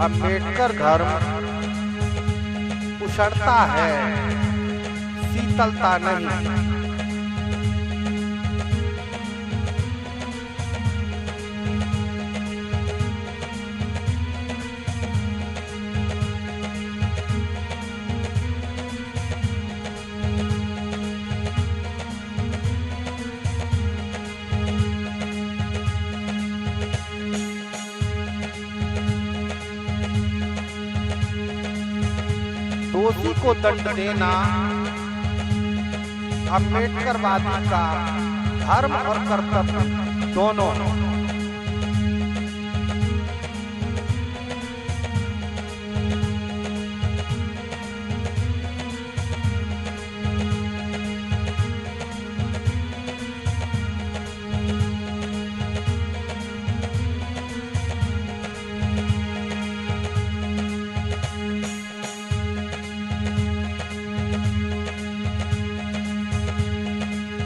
अम्बेडकर धर्म उछड़ता है, शीतलता नहीं। दोषी को दंड देना अम्बेडकरवादी का धर्म और कर्तव्य दोनों।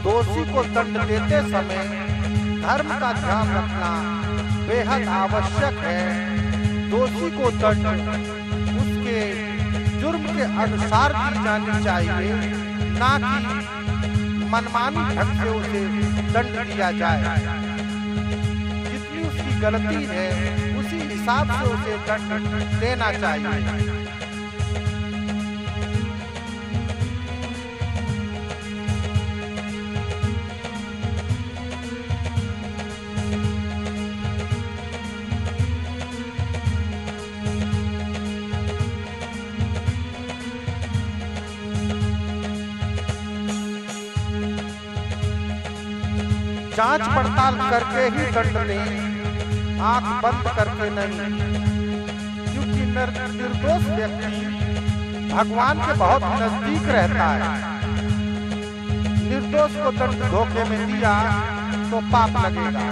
दोषी को दंड देते समय धर्म का ध्यान रखना बेहद आवश्यक है। दोषी को दंड उसके जुर्म के अनुसार दी जानी चाहिए, ना कि मनमानी ढंग से उसे दंड दिया जाए। जितनी उसकी गलती है उसी हिसाब से उसे दंड देना चाहिए। जांच पड़ताल करके ही दंड दें, आंख बंद करके नहीं, क्योंकि निर्दोष व्यक्ति भगवान के बहुत नजदीक रहता है। निर्दोष को दंड धोखे में दिया तो पाप लगेगा।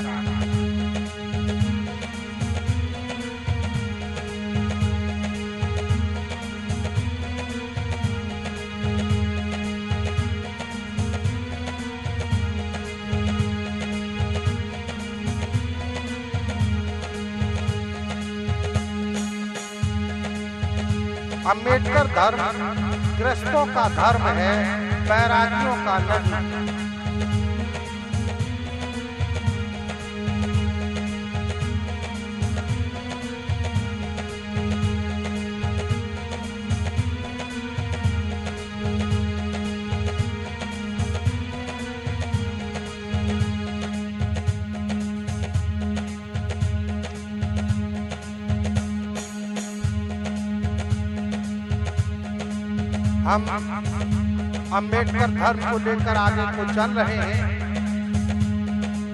अम्बेडकर धर्म ग्रस्तों का धर्म है, बैरागियों का नहीं। हम अम्बेडकर धर्म को लेकर आगे को चल रहे हैं,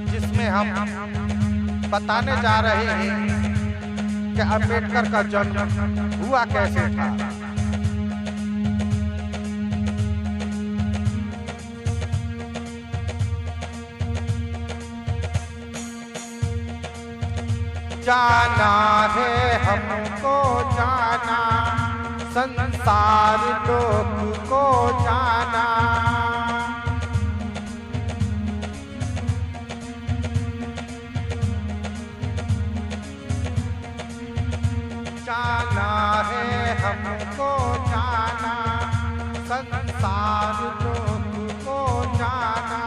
जिसमें हम बताने जा रहे हैं कि अम्बेडकर का जन्म हुआ कैसे था। जाना है हमको जाना, संसार लोक को जाना। जाना है हमको जाना, संसार लोक को जाना।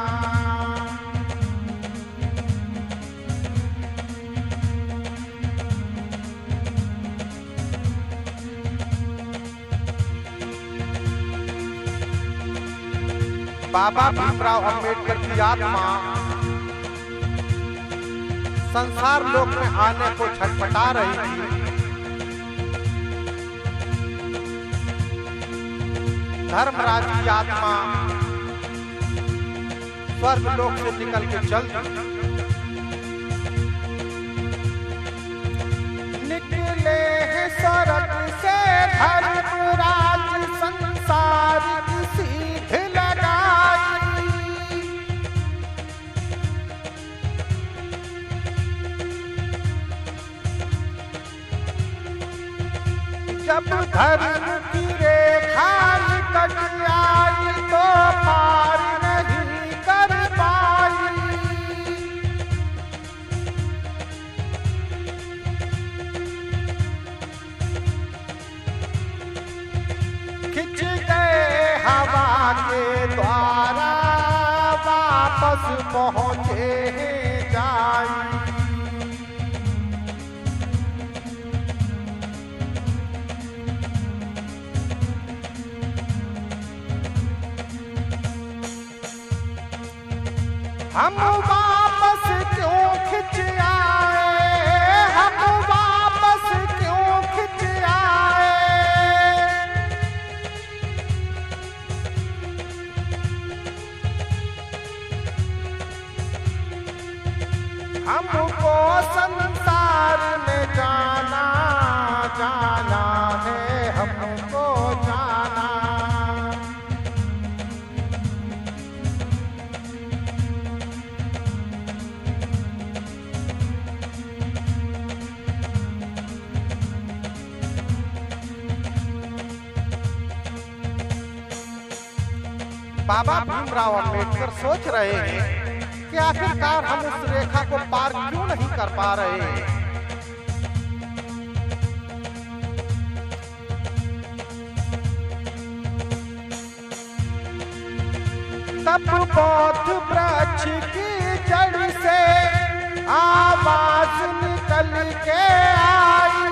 बाबा भीमराव अम्बेडकर की आत्मा संसार लोक में आने को छटपटा रही थी। धर्मराज की आत्मा स्वर्ग लोक से निकल के चल निकले हैं स्वर्ग से धर्मराज, संसार की सीध लगाई। जब धर्म की रेखा निकट आई तो पार नहीं कर पाई। पहुँचे जाई। हम वापस क्यों खिंच आए, हम वापस क्यों खिंच आए। हमको संसार में जाना जाना है, हमको जाना। बाबा भीमराव अंबेडकर सोच रहे हैं कि आखिरकार हम उस रेखा को पार क्यों नहीं कर पा रहे हैं। तब बौद्ध वृक्ष की जड़ से आवाज निकल के आई।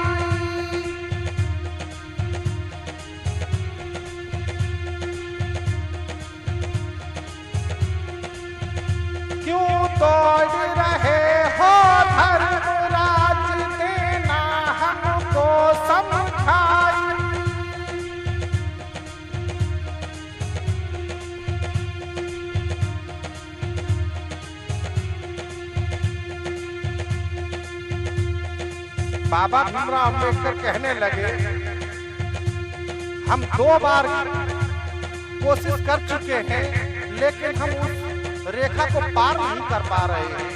क्यों दौड़ रहे हो धर्मराज, देना हमको समझाई। बाबा भीमराव अम्बेडकर कहने लगे, हम 2 बार कोशिश कर चुके हैं, लेकिन हम उस रेखा को पार नहीं कर पा रहे हैं।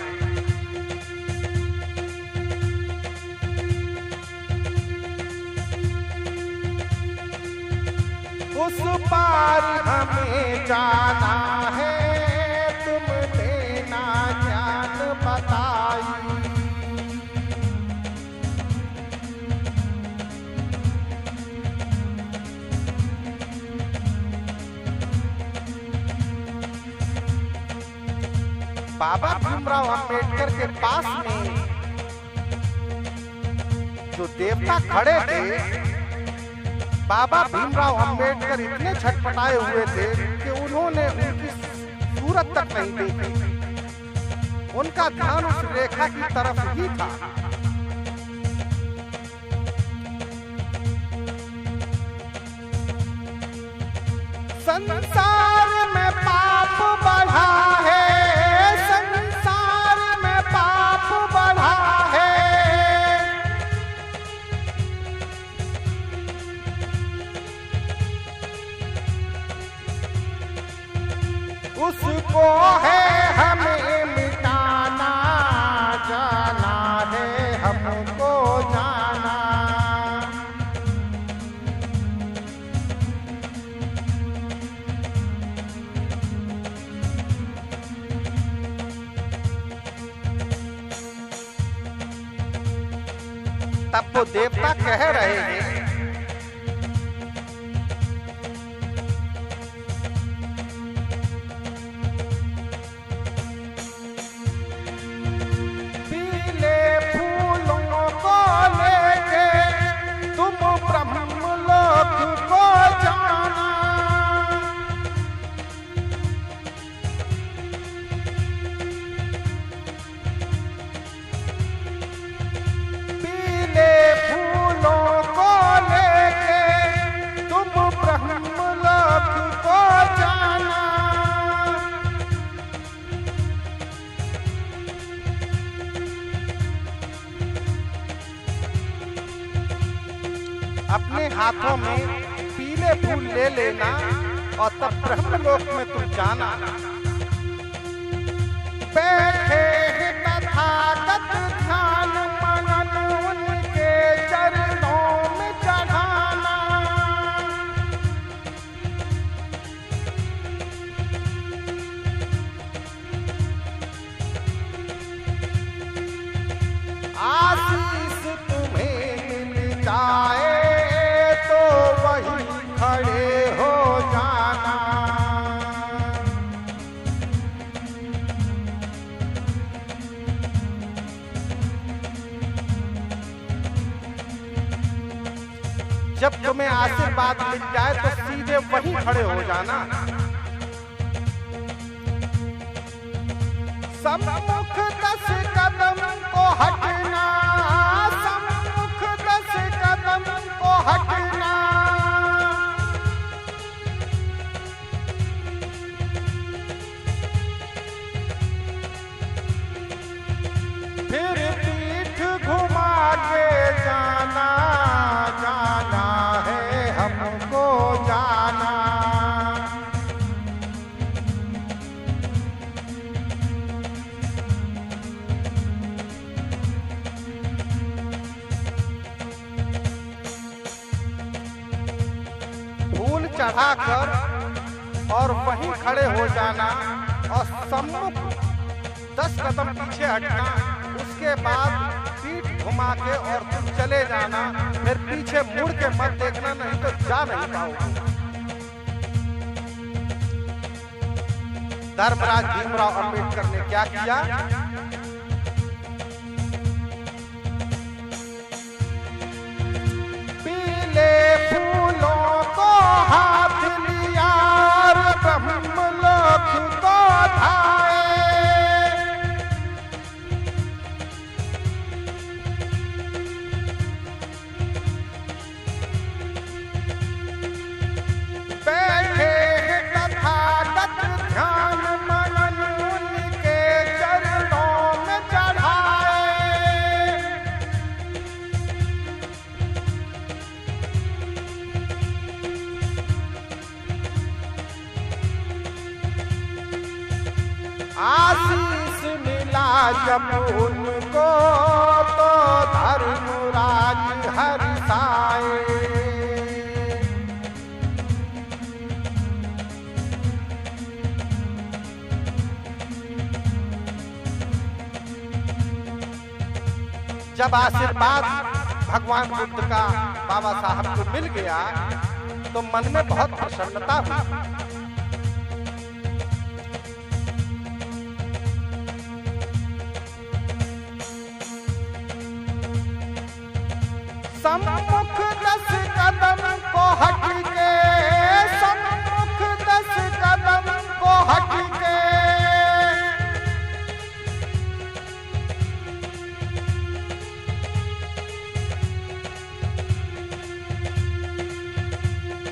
उस पार हमें जाना है, तुम देना ज्ञान बताई। बाबा भीमराव अंबेडकर के पास में जो देवता खड़े थे, बाबा भीमराव अंबेडकर इतने छटपटाए हुए थे कि उन्होंने उनकी सूरत तक नहीं देखी। उनका ध्यान उस रेखा की तरफ ही था। संसार में पाप बढ़ा है, संसार में पाप बढ़ा है। उसको है हमें मिटाना, जाना है हमको जाना। तब वो देवता कह रहे हैं, पीले फूलों को लेके तुम ब्रह्मलोक को जाना। फूलों को लेके तुम ब्रह्मलोक को जाना। अपने हाथों में पीले फूल ले लेना और तब ब्रह्मलोक में तुम जाना। बैठे तथागत ध्यान मगन उनके चरणों में चढ़ाना। आशीष तुम्हें मिल जाए तो वही खड़े हो जाना। जब तुम्हें आशीर्वाद मिल जाए तो सीधे वहीं खड़े हो जाना। सम्मुख 10 कदम को हटना, सम्मुख 10 कदम को हटना। फिर पीठ घुमा के जाना, जाना है हमको जाना। फूल चढ़ाकर और वहीं खड़े हो जाना और सम्मुख 10 कदम पीछे हटना। उसके बाद पीठ घुमा के और तुम चले जाना। फिर पीछे मुड़ के मत देखना, नहीं तो जा नहीं पाओगे। धर्मराज भीमराव अंबेडकर ने क्या किया? पीले फूलों को हाथ लिया और ब्रह्मलोक को धाए। बैठे तथागत ध्यान मनन उनके चरणों में चढ़ाए। आशीष मिला जब उनको तो धर्मराज हर्षाए। जब आशीर्वाद भगवान बुद्ध का बाबा साहब को मिल गया तो मन में बहुत प्रसन्नता हुई। सम्मुख 10 कदम को हट के, सम्मुख 10 कदम को हट के।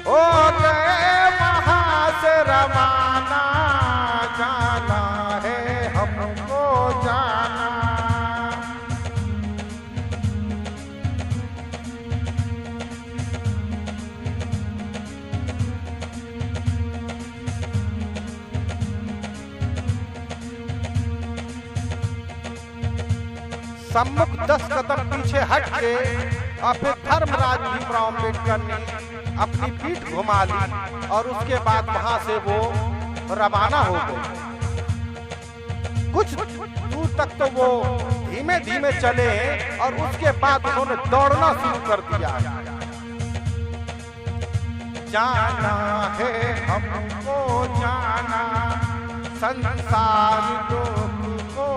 ओ गए वहां से रवाना, जाना है हमको जाना। सम्मुख 10 कदम पीछे हट के और फिर धर्मराज भीमराव अंबेडकर ने अपनी पीठ घुमा ली और उसके बाद वहां से वो रवाना हो गए। कुछ दूर तक तो वो धीमे धीमे चले और उसके बाद उन्होंने दौड़ना शुरू कर दिया। जाना है हमको जाना, संसार लोक को